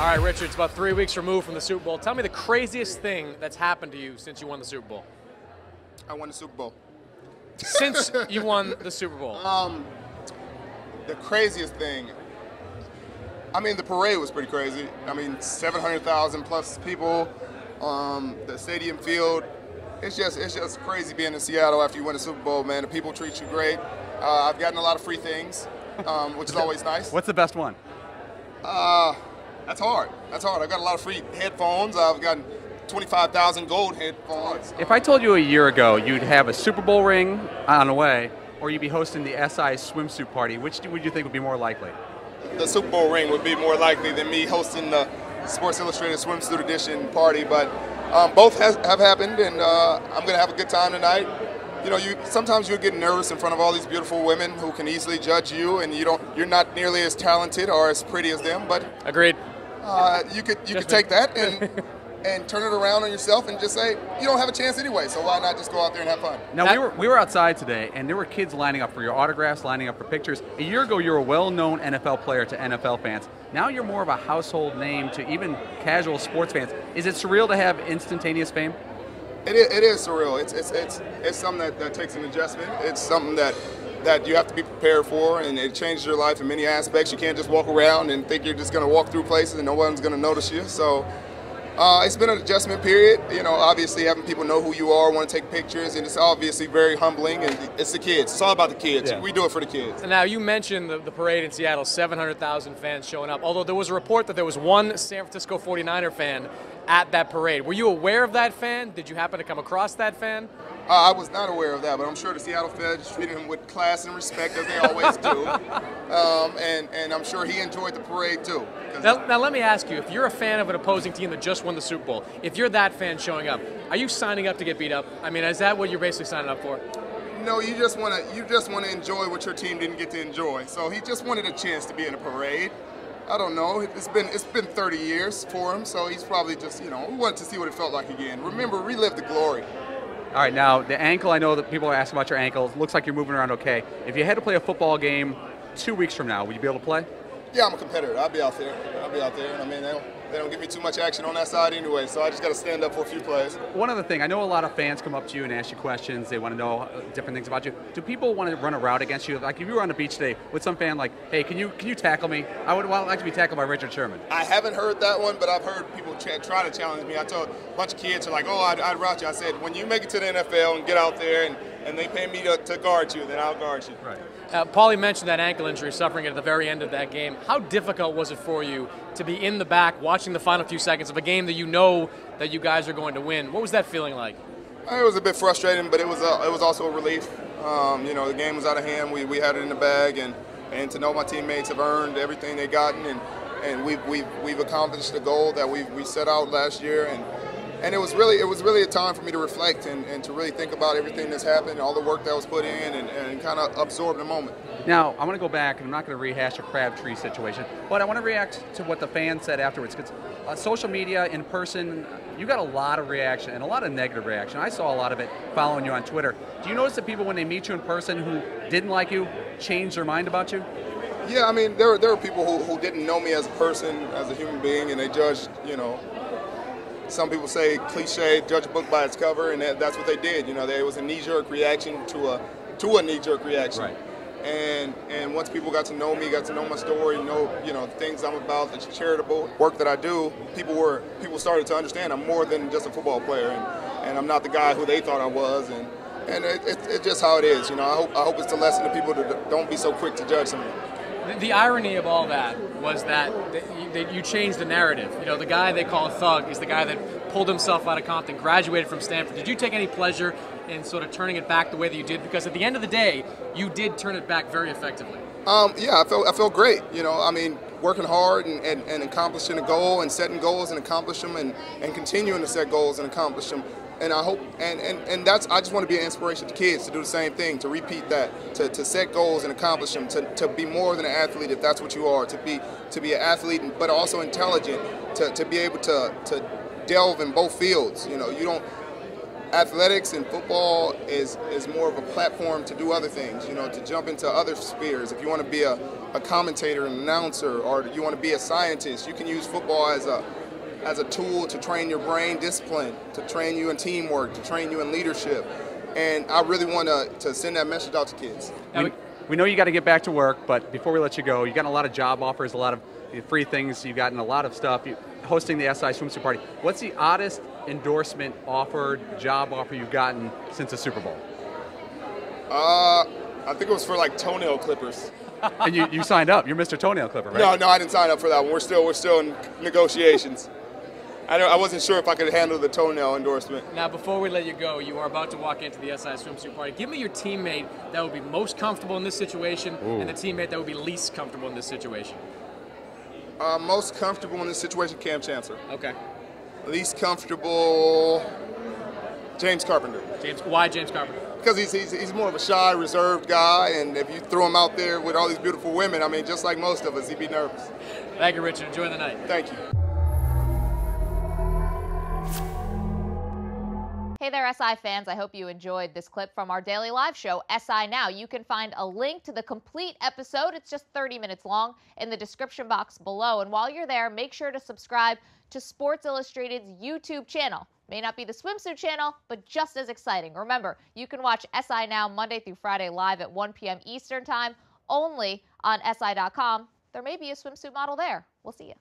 All right, Richard, it's about 3 weeks removed from the Super Bowl. Tell me the craziest thing that's happened to you since you won the Super Bowl. I won the Super Bowl. Since you won the Super Bowl. The craziest thing, I mean, the parade was pretty crazy. I mean, 700,000 plus people, the stadium field. It's just crazy being in Seattle after you win the Super Bowl, man. The people treat you great. I've gotten a lot of free things, which is always nice. What's the best one? That's hard. That's hard. I've got a lot of free headphones. I've gotten 25,000 gold headphones. If I told you a year ago you'd have a Super Bowl ring on the way, or you'd be hosting the SI swimsuit party, which would you think would be more likely? The Super Bowl ring would be more likely than me hosting the Sports Illustrated Swimsuit Edition party, but both have happened, and I'm going to have a good time tonight. You know, sometimes you'll get nervous in front of all these beautiful women who can easily judge you, and you're not nearly as talented or as pretty as them. But agreed. You could take that and turn it around on yourself and just say you don't have a chance anyway. So why not just go out there and have fun? Now we were outside today, and there were kids lining up for your autographs, lining up for pictures. A year ago, you were a well-known NFL player to NFL fans. Now you're more of a household name to even casual sports fans. Is it surreal to have instantaneous fame? It is surreal. It's something that takes an adjustment. It's something that you have to be prepared for, and it changes your life in many aspects. You can't just walk around and think you're just going to walk through places and no one's going to notice you. So it's been an adjustment period. You know, obviously having people know who you are, want to take pictures, and it's obviously very humbling. And it's the kids. It's all about the kids. Yeah. We do it for the kids. Now, you mentioned the parade in Seattle, 700,000 fans showing up, although there was a report that there was one San Francisco 49er fan at that parade. Were you aware of that fan? Did you happen to come across that fan? I was not aware of that, but I'm sure the Seattle fans treated him with class and respect, as they always do. And I'm sure he enjoyed the parade, too. Now, let me ask you, if you're a fan of an opposing team that just won the Super Bowl, if you're that fan showing up, are you signing up to get beat up? I mean, is that what you're basically signing up for? No, you just want to enjoy what your team didn't get to enjoy. So he just wanted a chance to be in a parade. I don't know. It's been 30 years for him, so he's probably just, we wanted to see what it felt like again. Remember, relive the glory. All right, now the ankle, I know that people are asking about your ankle. It looks like you're moving around okay. If you had to play a football game 2 weeks from now, would you be able to play? Yeah, I'm a competitor. I'll be out there. I mean, they don't give me too much action on that side anyway, so I just got to stand up for a few plays. One other thing, I know a lot of fans come up to you and ask you questions. They want to know different things about you. Do people want to run a route against you? Like if you were on the beach today with some fan like, hey, can you tackle me? I would like to be tackled by Richard Sherman. I haven't heard that one, but I've heard people try to challenge me. I told a bunch of kids are like, oh, I'd route you. I said, when you make it to the NFL and get out there and they pay me to guard you, then I'll guard you. Right. Paulie mentioned that ankle injury, suffering it at the very end of that game. How difficult was it for you to be in the back watching the final few seconds of a game that you know that you guys are going to win? What was that feeling like? It was a bit frustrating, but it was also a relief. The game was out of hand. We had it in the bag, and to know my teammates have earned everything they've gotten, and we've accomplished the goal that we set out last year, and it was really a time for me to reflect and to really think about everything that's happened, all the work that was put in, and kind of absorb the moment. Now, I want to go back, and I'm not going to rehash the Crabtree situation, but I want to react to what the fans said afterwards, because on social media, in person, you got a lot of reaction, and a lot of negative reaction. I saw a lot of it following you on Twitter. Do you notice that people, when they meet you in person who didn't like you, change their mind about you? Yeah, I mean, there were people who didn't know me as a person, as a human being, and they judged, some people say cliche, judge a book by its cover, and that's what they did. There was a knee-jerk reaction to a knee-jerk reaction. Right. And once people got to know me, got to know my story, know the things I'm about, the charitable work that I do, people started to understand I'm more than just a football player, and I'm not the guy who they thought I was, and it's just how it is. I hope it's a lesson to people to don't be so quick to judge someone. The irony of all that was that you changed the narrative. The guy they call a thug is the guy that pulled himself out of Compton, graduated from Stanford. Did you take any pleasure in sort of turning it back the way that you did? Because at the end of the day, you did turn it back very effectively. Yeah, I felt great. Working hard and accomplishing a goal and setting goals and accomplish them and continuing to set goals and accomplish them. And I hope, and that's, I just want to be an inspiration to kids to do the same thing, to repeat that, to set goals and accomplish them, to be more than an athlete if that's what you are, to be an athlete but also intelligent, to be able to delve in both fields. Athletics and football is more of a platform to do other things, to jump into other spheres. If you want to be a a commentator, an announcer, or you want to be a scientist. You can use football as a tool to train your brain discipline, to train you in teamwork, to train you in leadership. And I really want to send that message out to kids. We know you got to get back to work, but before we let you go, you got a lot of job offers, a lot of free things. You've gotten a lot of stuff. Hosting the SI swimsuit party. What's the oddest endorsement offered, job offer you've gotten since the Super Bowl? I think it was for like toenail clippers. And you signed up. You're Mr. Toenail Clipper, right? No, I didn't sign up for that one. We're still in negotiations. I wasn't sure if I could handle the toenail endorsement. Now, before we let you go, you are about to walk into the SI swimsuit party. Give me your teammate that would be most comfortable in this situation, and the teammate that would be least comfortable in this situation. Most comfortable in this situation, Cam Chancellor. Okay. Least comfortable, James Carpenter. Why James Carpenter? Because he's more of a shy, reserved guy, and if you throw him out there with all these beautiful women, I mean, just like most of us, he'd be nervous. Thank you, Richard. Enjoy the night. Thank you. Hey there, SI fans. I hope you enjoyed this clip from our daily live show, SI Now. You can find a link to the complete episode. It's just 30 minutes long in the description box below. And while you're there, make sure to subscribe to Sports Illustrated's YouTube channel. May not be the swimsuit channel, but just as exciting. Remember, you can watch SI Now Monday through Friday live at 1 p.m. Eastern Time, only on SI.com. There may be a swimsuit model there. We'll see you.